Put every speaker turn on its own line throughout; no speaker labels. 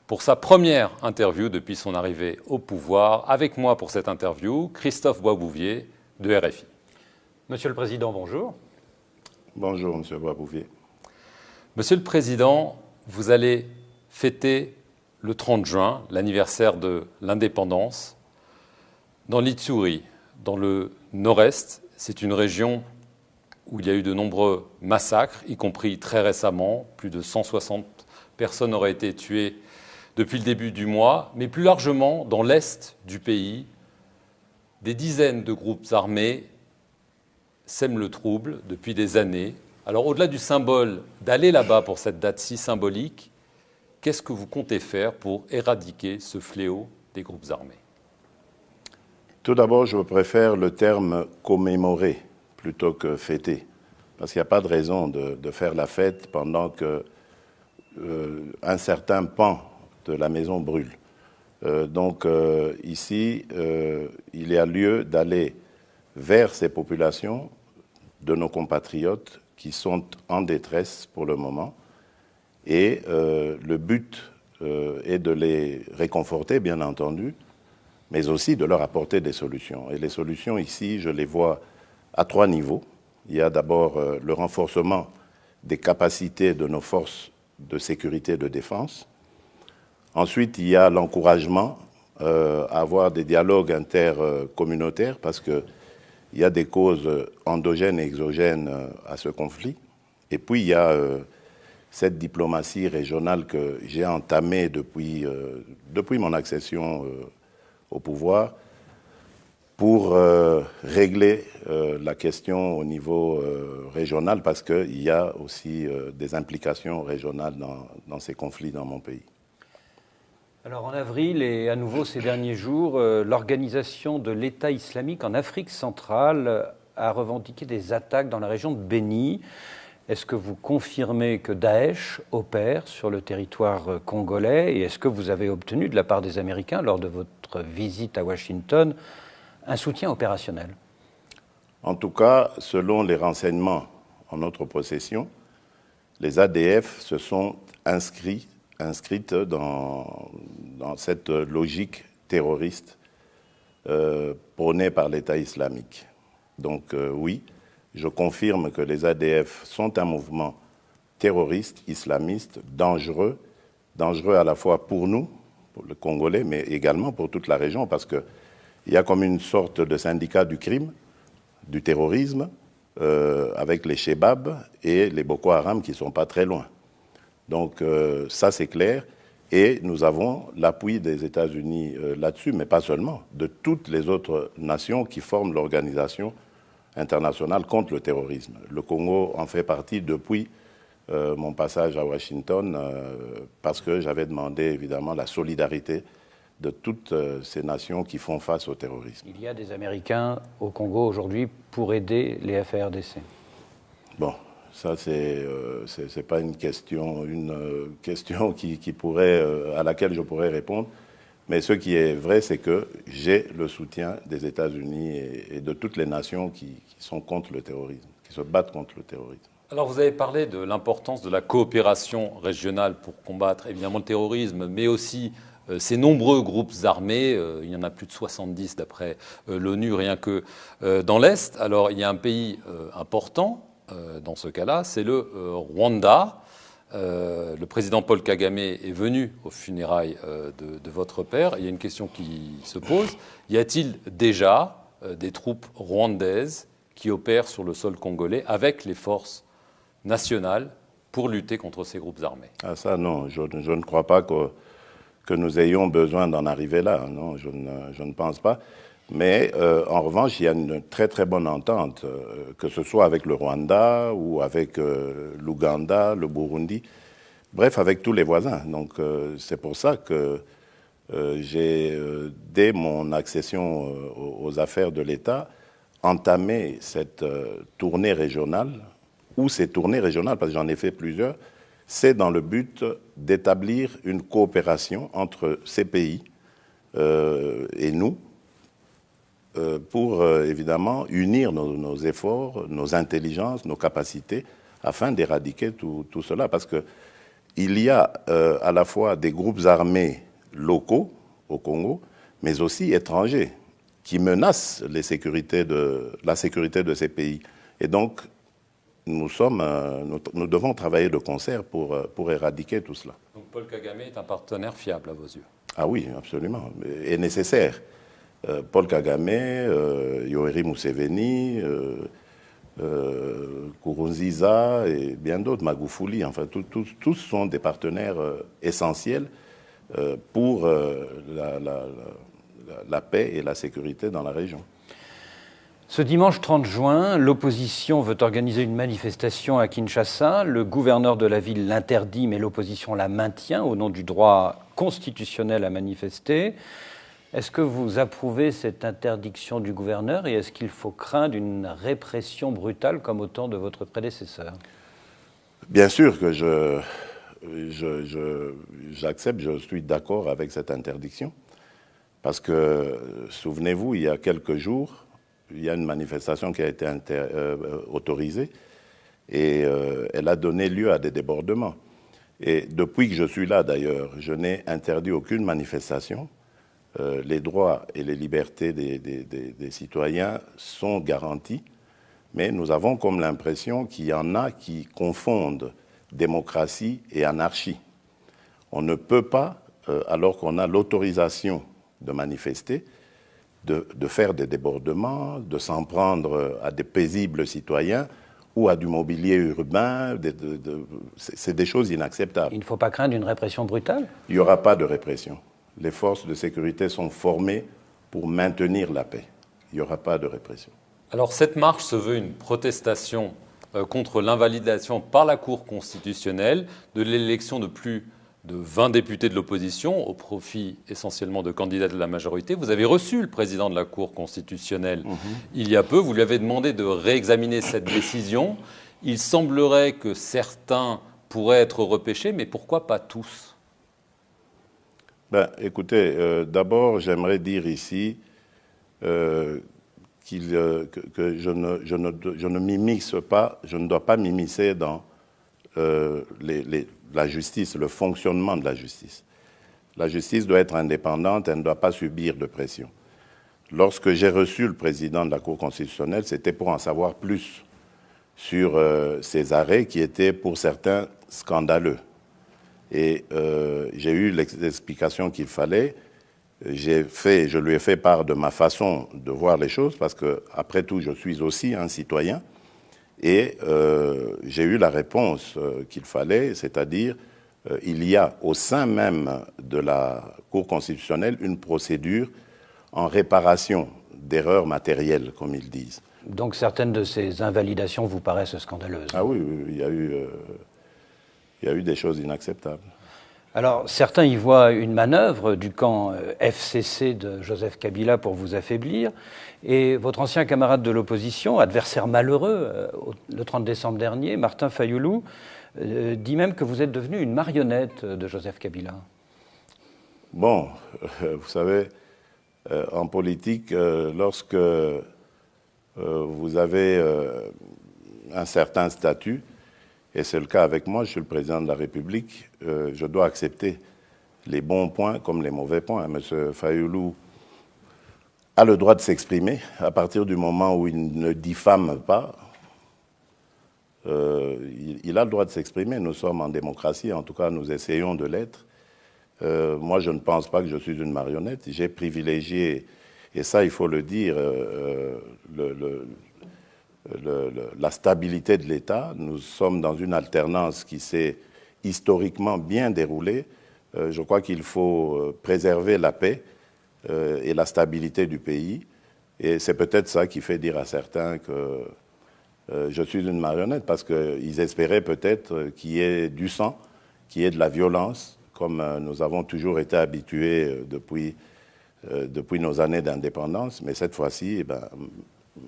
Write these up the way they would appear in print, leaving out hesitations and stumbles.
pour sa première interview depuis son arrivée au pouvoir. Avec moi pour cette interview, Christophe Boisbouvier de RFI.
Monsieur le Président, bonjour.
Bonjour, Monsieur Boisbouvier.
Monsieur le Président, vous allez fêter le 30 juin, l'anniversaire de l'indépendance, dans l'Ituri, dans le nord-est. C'est une région où il y a eu de nombreux massacres, y compris très récemment. Plus de 160 personnes auraient été tuées depuis le début du mois. Mais plus largement, dans l'est du pays, des dizaines de groupes armés sèment le trouble depuis des années. Alors, au-delà du symbole d'aller là-bas pour cette date si symbolique, qu'est-ce que vous comptez faire pour éradiquer ce fléau des groupes armés ?
Tout d'abord, je préfère le terme « commémorer » plutôt que « fêter », parce qu'il n'y a pas de raison de faire la fête pendant que un certain pan de la maison brûle. Ici, il y a lieu d'aller vers ces populations de nos compatriotes qui sont en détresse pour le moment. Et le but est de les réconforter, bien entendu, mais aussi de leur apporter des solutions. Et les solutions ici, je les vois à 3 niveaux. Il y a d'abord le renforcement des capacités de nos forces de sécurité et de défense. Ensuite, il y a l'encouragement à avoir des dialogues intercommunautaires parce qu'il y a des causes endogènes et exogènes à ce conflit. Et puis, il y a cette diplomatie régionale que j'ai entamée depuis mon accession au pouvoir pour régler la question au niveau régional parce qu'il y a aussi des implications régionales dans ces conflits dans mon pays.
Alors en avril et à nouveau ces derniers jours, l'organisation de l'État islamique en Afrique centrale a revendiqué des attaques dans la région de Béni. Est-ce que vous confirmez que Daesh opère sur le territoire congolais et est-ce que vous avez obtenu de la part des Américains, lors de votre visite à Washington, un soutien opérationnel ?
En tout cas, selon les renseignements en notre possession, les ADF se sont inscrites dans cette logique terroriste prônée par l'État islamique. Donc oui, je confirme que les ADF sont un mouvement terroriste, islamiste, dangereux à la fois pour nous, pour le Congolais, mais également pour toute la région, parce qu'il y a comme une sorte de syndicat du crime, du terrorisme, avec les Chebab et les Boko Haram qui ne sont pas très loin. Donc ça c'est clair, et nous avons l'appui des États-Unis là-dessus, mais pas seulement, de toutes les autres nations qui forment l'organisation internationale contre le terrorisme. Le Congo en fait partie depuis mon passage à Washington, parce que j'avais demandé évidemment la solidarité de toutes ces nations qui font face au terrorisme.
Il y a des Américains au Congo aujourd'hui pour aider les FARDC.
Bon, ça c'est pas une question qui pourrait, à laquelle je pourrais répondre. Mais ce qui est vrai, c'est que j'ai le soutien des États-Unis et de toutes les nations qui sont contre le terrorisme, qui se battent contre le terrorisme.
Alors vous avez parlé de l'importance de la coopération régionale pour combattre évidemment le terrorisme, mais aussi ces nombreux groupes armés. Il y en a plus de 70 d'après l'ONU, rien que dans l'Est. Alors il y a un pays important dans ce cas-là, c'est le Rwanda. Le président Paul Kagame est venu aux funérailles de votre père. Il y a une question qui se pose. Y a-t-il déjà des troupes rwandaises qui opèrent sur le sol congolais avec les forces nationales pour lutter contre ces groupes armés ?
Ah ça non, je ne crois pas que nous ayons besoin d'en arriver là. Non, je ne pense pas. Mais en revanche, il y a une très très bonne entente, que ce soit avec le Rwanda ou avec l'Ouganda, le Burundi, bref, avec tous les voisins. Donc c'est pour ça que j'ai, dès mon accession aux affaires de l'État, entamé cette tournée régionale, ou ces tournées régionales, parce que j'en ai fait plusieurs, c'est dans le but d'établir une coopération entre ces pays et nous, pour évidemment unir nos efforts, nos intelligences, nos capacités, afin d'éradiquer tout cela. Parce qu'il il y a à la fois des groupes armés locaux au Congo, mais aussi étrangers, qui menacent la sécurité de ces pays. Et donc, nous devons travailler de concert pour éradiquer tout cela.
Donc Paul Kagame est un partenaire fiable à vos yeux?
Ah oui, absolument, et nécessaire. Paul Kagame, Yoweri Museveni, Nkurunziza et bien d'autres, Magufuli, enfin tous sont des partenaires essentiels pour la paix et la sécurité dans la région.
Ce dimanche 30 juin, l'opposition veut organiser une manifestation à Kinshasa. Le gouverneur de la ville l'interdit, mais l'opposition la maintient au nom du droit constitutionnel à manifester. Est-ce que vous approuvez cette interdiction du gouverneur et est-ce qu'il faut craindre une répression brutale comme au temps de votre prédécesseur?
Bien sûr que j'accepte, je suis d'accord avec cette interdiction. Parce que, souvenez-vous, il y a quelques jours, il y a une manifestation qui a été autorisée et elle a donné lieu à des débordements. Et depuis que je suis là, d'ailleurs, je n'ai interdit aucune manifestation. Les droits et les libertés des citoyens sont garantis, mais nous avons comme l'impression qu'il y en a qui confondent démocratie et anarchie. On ne peut pas, alors qu'on a l'autorisation de manifester, de faire des débordements, de s'en prendre à des paisibles citoyens ou à du mobilier urbain. C'est des choses inacceptables.
Il ne faut pas craindre une répression brutale?
Il n'y aura pas de répression. Les forces de sécurité sont formées pour maintenir la paix. Il n'y aura pas de répression.
Alors cette marche se veut une protestation contre l'invalidation par la Cour constitutionnelle de l'élection de plus de 20 députés de l'opposition au profit essentiellement de candidats de la majorité. Vous avez reçu le président de la Cour constitutionnelle il y a peu. Vous lui avez demandé de réexaminer cette décision. Il semblerait que certains pourraient être repêchés, mais pourquoi pas tous?
Écoutez, d'abord, j'aimerais dire ici que je ne m'immisce pas, je ne dois pas m'immiscer dans la justice, le fonctionnement de la justice. La justice doit être indépendante, elle ne doit pas subir de pression. Lorsque j'ai reçu le président de la Cour constitutionnelle, c'était pour en savoir plus sur ces arrêts qui étaient pour certains scandaleux. Et j'ai eu l'explication qu'il fallait. Je lui ai fait part de ma façon de voir les choses, parce que, après tout, je suis aussi un citoyen. Et j'ai eu la réponse qu'il fallait, c'est-à-dire il y a au sein même de la Cour constitutionnelle une procédure en réparation d'erreurs matérielles, comme ils disent.
Donc certaines de ces invalidations vous paraissent scandaleuses?
Ah oui, il y a eu des choses inacceptables.
Alors, certains y voient une manœuvre du camp FCC de Joseph Kabila pour vous affaiblir. Et votre ancien camarade de l'opposition, adversaire malheureux, le 30 décembre dernier, Martin Fayoulou, dit même que vous êtes devenu une marionnette de Joseph Kabila.
Bon, vous savez, en politique, lorsque vous avez un certain statut, et c'est le cas avec moi, je suis le président de la République, je dois accepter les bons points comme les mauvais points. M. Fayoulou a le droit de s'exprimer à partir du moment où il ne diffame pas. Il a le droit de s'exprimer. Nous sommes en démocratie, en tout cas nous essayons de l'être. Moi, je ne pense pas que je suis une marionnette. J'ai privilégié, et ça il faut le dire, la stabilité de l'État. Nous sommes dans une alternance qui s'est historiquement bien déroulée. Je crois qu'il faut préserver la paix et la stabilité du pays. Et c'est peut-être ça qui fait dire à certains que je suis une marionnette, parce qu'ils espéraient peut-être qu'il y ait du sang, qu'il y ait de la violence, comme nous avons toujours été habitués depuis nos années d'indépendance. Mais cette fois-ci,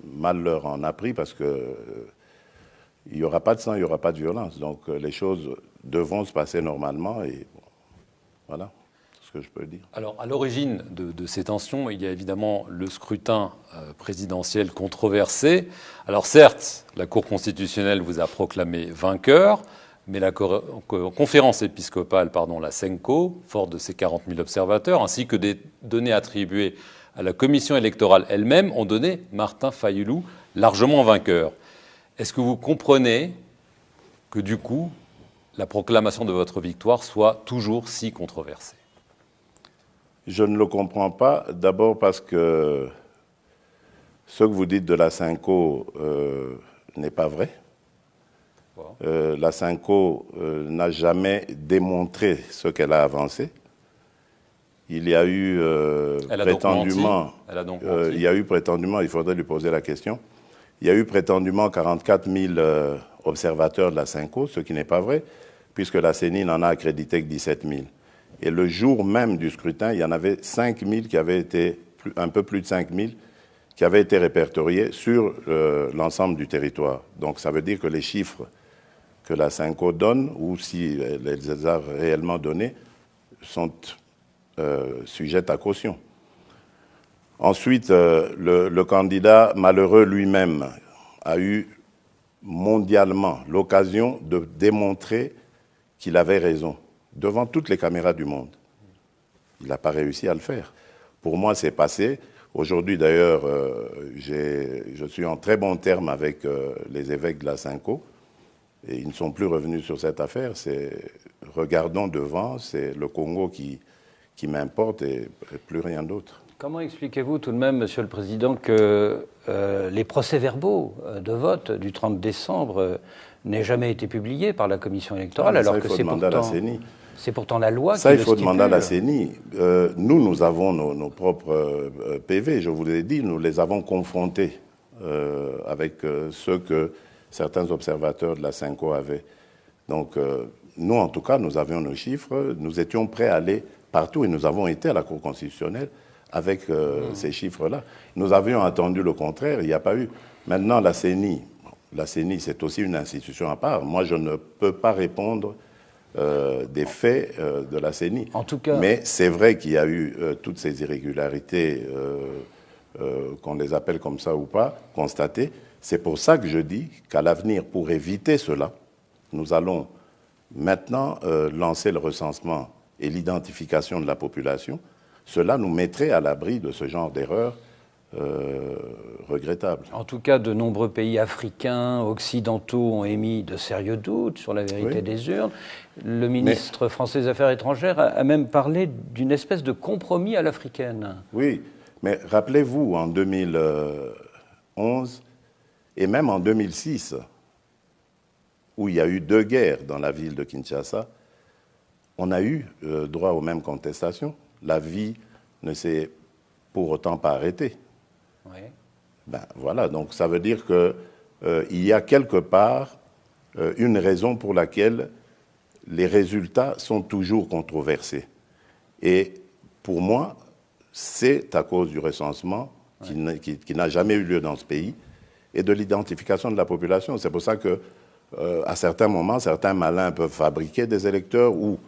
mal leur en a pris, parce que il n'y aura pas de sang, il n'y aura pas de violence. Donc les choses devront se passer normalement, et bon, voilà ce que je peux dire.
Alors, à l'origine de ces tensions, il y a évidemment le scrutin présidentiel controversé. Alors certes, la Cour constitutionnelle vous a proclamé vainqueur, mais la conférence épiscopale, la CENCO, forte de ses 40 000 observateurs, ainsi que des données attribuées à la commission électorale elle-même, ont donné Martin Fayulu largement vainqueur. Est-ce que vous comprenez que du coup, la proclamation de votre victoire soit toujours si controversée?
Je ne le comprends pas, d'abord parce que ce que vous dites de la CENCO n'est pas vrai. La CENCO n'a jamais démontré ce qu'elle a avancé. Il y a eu prétendument, il y a eu prétendument, il faudrait lui poser la question, il y a eu prétendument 44 000 observateurs de la CENCO, ce qui n'est pas vrai, puisque la CENI n'en a accrédité que 17 000. Et le jour même du scrutin, il y en avait 5 000 qui avaient été, un peu plus de 5 000, qui avaient été répertoriés sur l'ensemble du territoire. Donc ça veut dire que les chiffres que la CENCO donne, ou si elle les a réellement donnés, sont sujettes à caution. Ensuite, le candidat malheureux lui-même a eu mondialement l'occasion de démontrer qu'il avait raison, devant toutes les caméras du monde. Il n'a pas réussi à le faire. Pour moi, c'est passé. Aujourd'hui, d'ailleurs, je suis en très bon terme avec les évêques de la CENCO, et ils ne sont plus revenus sur cette affaire. Regardons devant, c'est le Congo qui m'importe et plus rien d'autre.
Comment expliquez-vous tout de même, Monsieur le Président, que les procès-verbaux de vote du 30 décembre n'aient jamais été publiés par la Commission électorale, alors que c'est pourtant la loi qui le stipule. Ça, il faut demander à la
CENI. Nous avons nos propres PV, je vous l'ai dit, nous les avons confrontés avec ceux que certains observateurs de la CENCO avaient. Donc, nous, en tout cas, nous avions nos chiffres, nous étions prêts à aller partout et nous avons été à la Cour constitutionnelle avec ces chiffres-là. Nous avions attendu le contraire, il n'y a pas eu. Maintenant, la CENI, c'est aussi une institution à part. Moi, je ne peux pas répondre des faits de la CENI.
En tout cas,
mais c'est vrai qu'il y a eu toutes ces irrégularités, qu'on les appelle comme ça ou pas, constatées. C'est pour ça que je dis qu'à l'avenir, pour éviter cela, nous allons maintenant lancer le recensement et l'identification de la population. Cela nous mettrait à l'abri de ce genre d'erreurs regrettables.
En tout cas, de nombreux pays africains, occidentaux ont émis de sérieux doutes sur la vérité des urnes. Le ministre français des Affaires étrangères a même parlé d'une espèce de compromis à l'africaine.
Oui, mais rappelez-vous, en 2011 et même en 2006, où il y a eu 2 guerres dans la ville de Kinshasa, on a eu droit aux mêmes contestations. La vie ne s'est pour autant pas arrêtée.
Oui.
Ben, voilà, donc ça veut dire qu'il y a quelque part une raison pour laquelle les résultats sont toujours controversés. Et pour moi, c'est à cause du recensement qui n'a jamais eu lieu dans ce pays et de l'identification de la population. C'est pour ça que, à certains moments, certains malins peuvent fabriquer des électeurs ou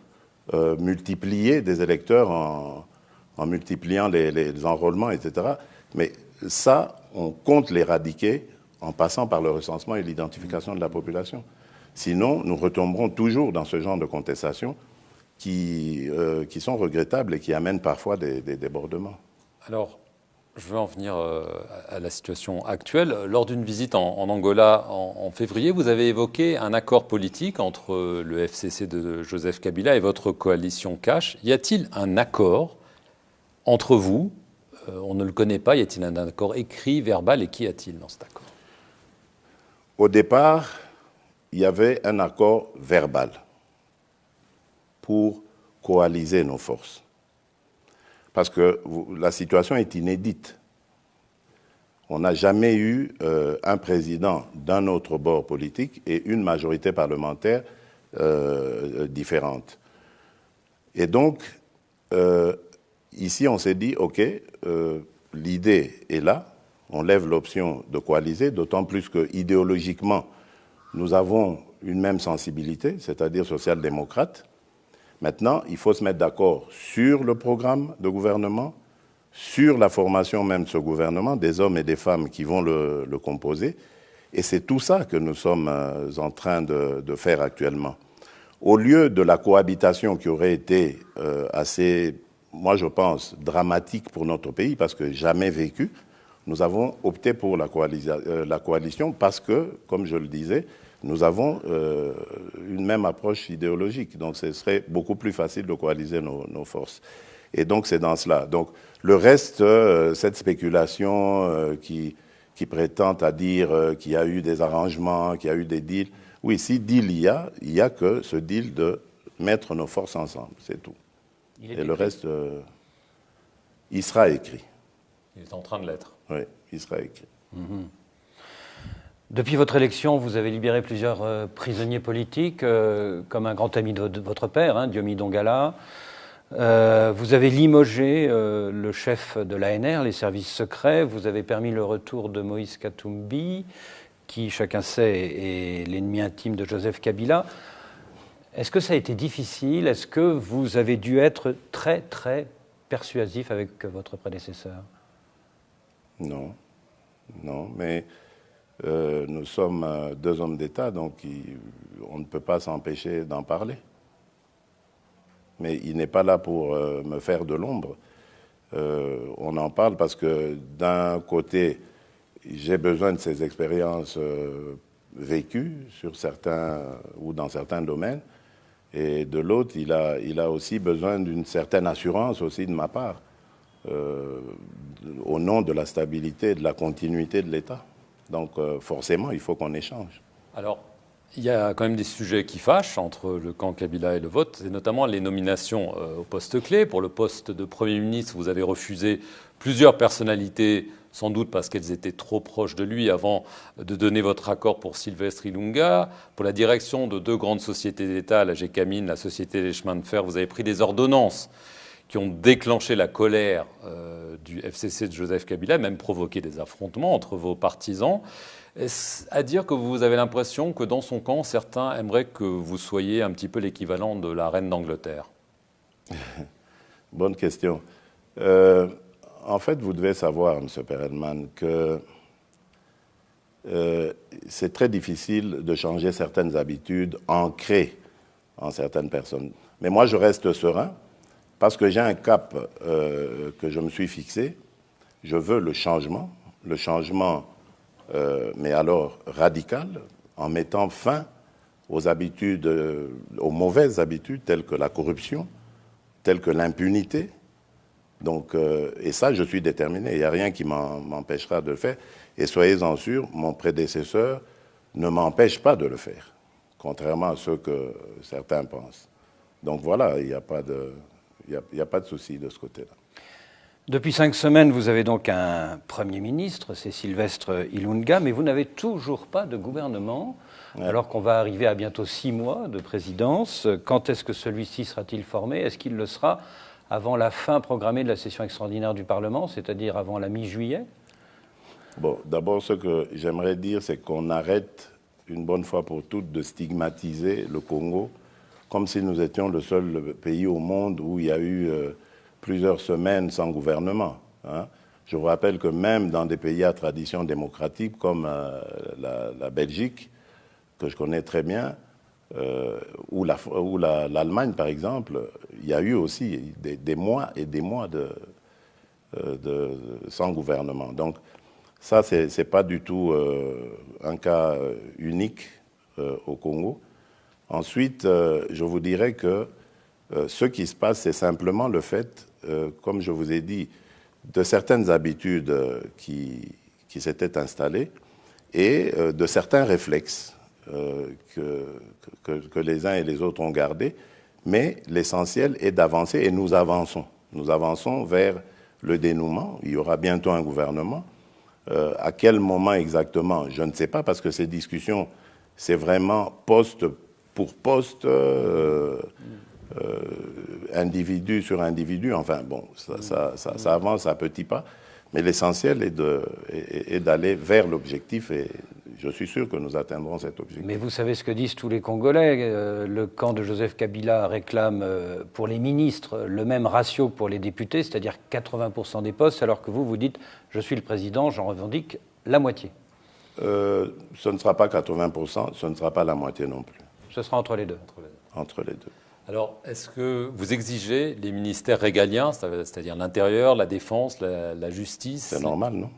multiplier des électeurs en multipliant les enrôlements, etc. Mais ça, on compte l'éradiquer en passant par le recensement et l'identification de la population. Sinon, nous retomberons toujours dans ce genre de contestations qui sont regrettables et qui amènent parfois des débordements.
Alors, je veux en venir à la situation actuelle. Lors d'une visite en Angola en février, vous avez évoqué un accord politique entre le FCC de Joseph Kabila et votre coalition Cash. Y a-t-il un accord entre vous? On ne le connaît pas. Y a-t-il un accord écrit, verbal, et qu'y a-t-il dans cet accord?
Au départ, il y avait un accord verbal pour coaliser nos forces. Parce que la situation est inédite. On n'a jamais eu un président d'un autre bord politique et une majorité parlementaire différente. Et donc, ici, on s'est dit, OK, l'idée est là, on lève l'option de coaliser, d'autant plus que idéologiquement, nous avons une même sensibilité, c'est-à-dire social-démocrate. Maintenant, il faut se mettre d'accord sur le programme de gouvernement, sur la formation même de ce gouvernement, des hommes et des femmes qui vont le composer, Et c'est tout ça que nous sommes en train de faire actuellement. Au lieu de la cohabitation qui aurait été assez, moi je pense, dramatique pour notre pays, parce que jamais vécu, nous avons opté pour la coalition parce que, comme je le disais, nous avons une même approche idéologique. Donc ce serait beaucoup plus facile de coaliser nos forces. Et donc c'est dans cela. Donc le reste, cette spéculation qui prétend à dire qu'il y a eu des arrangements, qu'il y a eu des deals. Oui, si deal il y a que ce deal de mettre nos forces ensemble, c'est tout. Et le reste, il sera écrit.
Il est en train de l'être.
Oui, il sera écrit.
Mm-hmm. Depuis votre élection, vous avez libéré plusieurs prisonniers politiques, comme un grand ami de votre père, Diomi Dongala. Vous avez limogé le chef de l'ANR, les services secrets. Vous avez permis le retour de Moïse Katumbi, qui, chacun sait, est l'ennemi intime de Joseph Kabila. Est-ce que ça a été difficile? Est-ce que vous avez dû être très, très persuasif avec votre prédécesseur?
Non, mais nous sommes deux hommes d'État, donc on ne peut pas s'empêcher d'en parler. Mais il n'est pas là pour me faire de l'ombre. On en parle parce que d'un côté, j'ai besoin de ces expériences vécues sur certains ou dans certains domaines, et de l'autre, il a aussi besoin d'une certaine assurance aussi de ma part, au nom de la stabilité et de la continuité de l'État. Donc forcément, il faut qu'on échange.
Alors, il y a quand même des sujets qui fâchent entre le camp Kabila et le vôtre, et notamment les nominations au poste clé. Pour le poste de Premier ministre, vous avez refusé plusieurs personnalités, sans doute parce qu'elles étaient trop proches de lui, avant de donner votre accord pour Sylvestre Ilunga. Pour la direction de deux grandes sociétés d'État, la GECAMIN, la Société des chemins de fer, vous avez pris des ordonnances qui ont déclenché la colère du FCC de Joseph Kabila, même provoqué des affrontements entre vos partisans. Est-ce à dire que vous avez l'impression que dans son camp, certains aimeraient que vous soyez un petit peu l'équivalent de la reine d'Angleterre?
Bonne question. En fait, vous devez savoir, M. Perelman, que c'est très difficile de changer certaines habitudes ancrées en certaines personnes. Mais moi, je reste serein parce que j'ai un cap que je me suis fixé. Je veux le changement mais alors radical, en mettant fin aux habitudes, aux mauvaises habitudes telles que la corruption, telles que l'impunité. Donc, et ça, je suis déterminé. Il n'y a rien qui m'empêchera de le faire. Et soyez-en sûrs, mon prédécesseur ne m'empêche pas de le faire, contrairement à ce que certains pensent. Donc voilà, il n'y a pas de souci de ce côté-là.
Depuis 5 semaines, vous avez donc un Premier ministre, c'est Sylvestre Ilunga, mais vous n'avez toujours pas de gouvernement, alors qu'on va arriver à bientôt 6 mois de présidence. Quand est-ce que celui-ci sera-t-il formé? Est-ce qu'il le sera avant la fin programmée de la session extraordinaire du Parlement, c'est-à-dire avant la mi-juillet?
Bon, d'abord, ce que j'aimerais dire, c'est qu'on arrête une bonne fois pour toutes de stigmatiser le Congo comme si nous étions le seul pays au monde où il y a eu plusieurs semaines sans gouvernement. Je vous rappelle que même dans des pays à tradition démocratique comme la Belgique, que je connais très bien, ou l'Allemagne par exemple, il y a eu aussi des mois et des mois sans gouvernement. Donc ça, c'est pas du tout un cas unique au Congo. Ensuite, je vous dirais que ce qui se passe, c'est simplement le fait, comme je vous ai dit, de certaines habitudes qui s'étaient installées et de certains réflexes que les uns et les autres ont gardés. Mais l'essentiel est d'avancer et nous avançons. Nous avançons vers le dénouement. Il y aura bientôt un gouvernement. À quel moment exactement, je ne sais pas, parce que ces discussions, c'est vraiment poste pour poste, individu sur individu. Enfin, bon, ça avance à petits pas. Mais l'essentiel est d'aller vers l'objectif et je suis sûr que nous atteindrons cet objectif.
Mais vous savez ce que disent tous les Congolais. Le camp de Joseph Kabila réclame pour les ministres le même ratio que pour les députés, c'est-à-dire 80% des postes, alors que vous dites « je suis le président, j'en revendique la moitié ».
Ce ne sera pas 80%, ce ne sera pas la moitié non plus.
Ce sera entre les deux.
Entre les deux.
Alors, est-ce que vous exigez les ministères régaliens, c'est-à-dire l'intérieur, la défense, la justice?
C'est normal, non?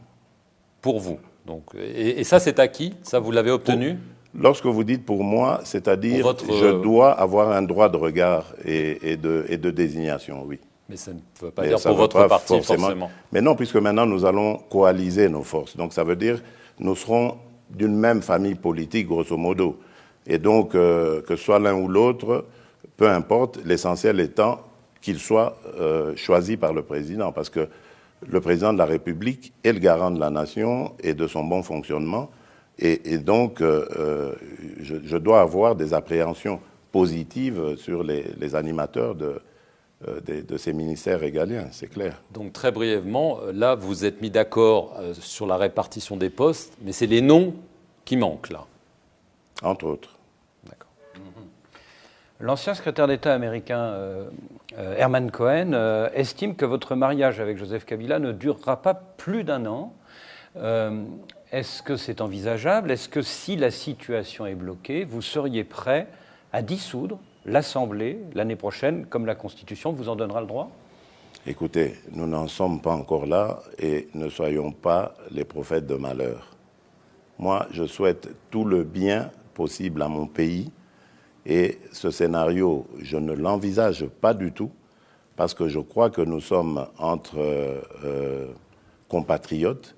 Pour vous. Donc, et ça, c'est acquis? Ça, vous l'avez obtenu?
Lorsque vous dites pour moi, c'est-à-dire je dois avoir un droit de regard et de désignation, oui.
Mais ça ne veut pas dire pour votre parti, forcément.
Mais non, puisque maintenant nous allons coaliser nos forces. Donc ça veut dire nous serons d'une même famille politique, grosso modo. Et donc, que ce soit l'un ou l'autre, peu importe, l'essentiel étant qu'il soit choisi par le président. Parce que le président de la République est le garant de la nation et de son bon fonctionnement. Et donc, je dois avoir des appréhensions positives sur les animateurs de ces ministères régaliens, c'est clair.
Donc très brièvement, là, vous êtes mis d'accord sur la répartition des postes, mais c'est les noms qui manquent, là.
Entre autres.
D'accord.
L'ancien secrétaire d'État américain Herman Cohen estime que votre mariage avec Joseph Kabila ne durera pas plus d'1 an. Est-ce que c'est envisageable? Est-ce que si la situation est bloquée, vous seriez prêt à dissoudre l'Assemblée l'année prochaine, comme la Constitution vous en donnera le droit?
Écoutez, nous n'en sommes pas encore là et ne soyons pas les prophètes de malheur. Moi, je souhaite tout le bien possible à mon pays et ce scénario, je ne l'envisage pas du tout parce que je crois que nous sommes entre compatriotes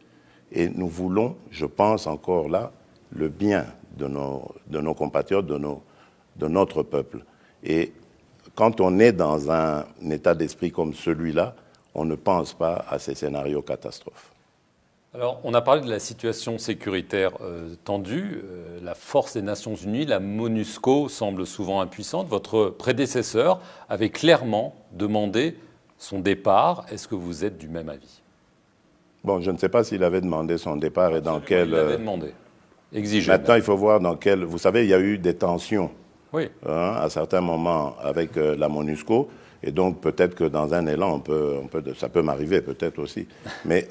et nous voulons, je pense encore là, le bien de nos compatriotes, de notre peuple. Et quand on est dans un état d'esprit comme celui-là, on ne pense pas à ces scénarios catastrophes.
Alors, on a parlé de la situation sécuritaire tendue. La force des Nations Unies, la MONUSCO, semble souvent impuissante. Votre prédécesseur avait clairement demandé son départ. Est-ce que vous êtes du même avis?
Bon, je ne sais pas s'il avait demandé son départ et dans quel...
Il l'avait demandé. Exigé.
Maintenant, il faut voir dans quel... Vous savez, il y a eu des tensions.
Oui.
À certains moments avec la MONUSCO. Et donc, peut-être que dans un élan, ça peut m'arriver peut-être aussi. Mais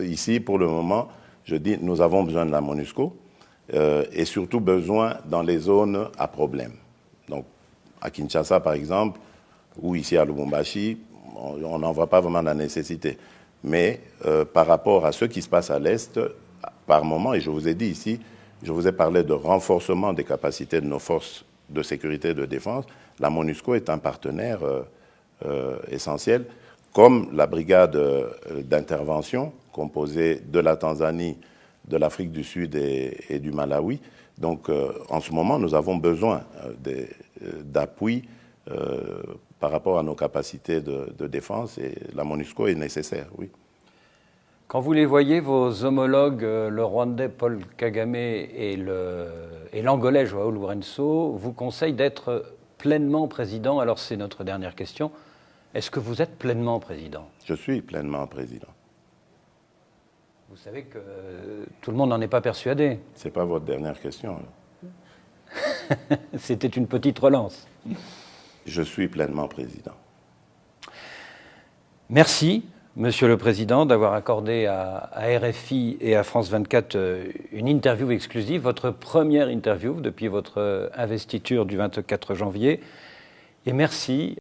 ici, pour le moment, je dis, nous avons besoin de la MONUSCO et surtout besoin dans les zones à problème. Donc, à Kinshasa, par exemple, ou ici à Lubumbashi, on n'en voit pas vraiment la nécessité. Mais par rapport à ce qui se passe à l'Est, par moment, et je vous ai dit ici, je vous ai parlé de renforcement des capacités de nos forces de sécurité et de défense, la MONUSCO est un partenaire essentiel, comme la brigade d'intervention composée de la Tanzanie, de l'Afrique du Sud et du Malawi. Donc en ce moment, nous avons besoin d'appui par rapport à nos capacités de défense et la MONUSCO est nécessaire, oui.
Quand vous les voyez, vos homologues, le Rwandais Paul Kagame et l'Angolais João Lourenço, vous conseillent d'être pleinement président. Alors c'est notre dernière question. Est-ce que vous êtes pleinement président? Je
suis pleinement président.
Vous savez que tout le monde n'en est pas persuadé.
Ce n'est pas votre dernière question.
C'était une petite relance.
Je suis pleinement président.
Merci. Monsieur le Président, d'avoir accordé à RFI et à France 24 une interview exclusive, votre première interview depuis votre investiture du 24 janvier. Et merci.